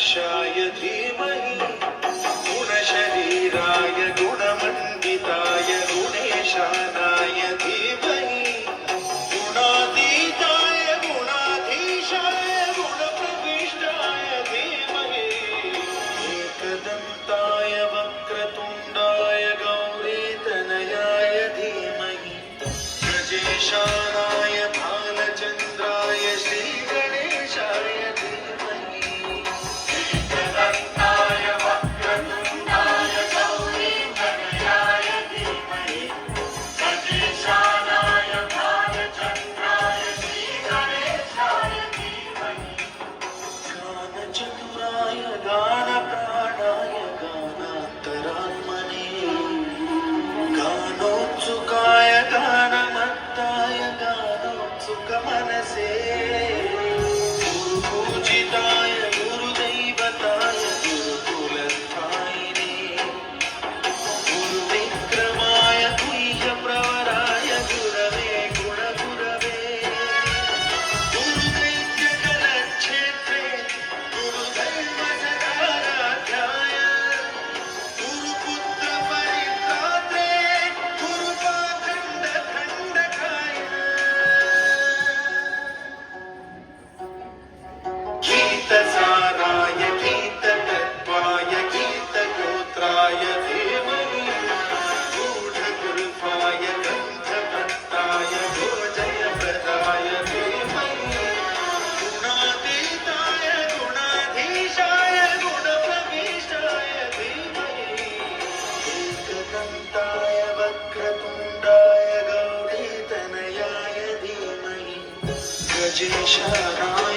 गजाननगणाध्यक्षाय धीमहि गुणशरीराय गुणमण्डिताय गुणेशानाय धीमहि गुणातीताय गुणाधीशाय गुणप्रविष्टाय धीमहि एकदन्ताय वक्रतुण्डाय गौरीतनयाय धीमहि गजेशानाय भालचन्द्राय श्रीगणेशाय धीमहि एकदन्ताय वक्रतुण्डाय गौरीतनयाय धीमहि गजेशानाय भालचन्द्राय श्रीगणेशाय धीमहि गानचतुराय गानप्राणाय गानान्तरात्मने गानोत्सुकाय गानमत्ताय गानोत्सुकमनसे गुरुपूजिताय गुरुदैवताय गुरुकुलस्थायिने गुरुविक्रमाय गुह्यप्रवराय गुरवे गुणगुरवे गुरुदैत्यकलक्षेत्रे गुरुदैवसदाराध्याय गुरुपुत्रपरित्रात्रे गुरुपाखण्डखण्डकाय गीतसाराय गीततत्त्वाय गीतगोत्राय धीमहि गूढगुल्फाय गन्धपत्ताय भोजयप्रदाय धीमहि गुणातीताय गुणाधीशाय गुणप्रविष्टाय धीमहि एकदन्ताय वक्रतुण्डाय गौरीतनयाय धीमहि गजेशानाय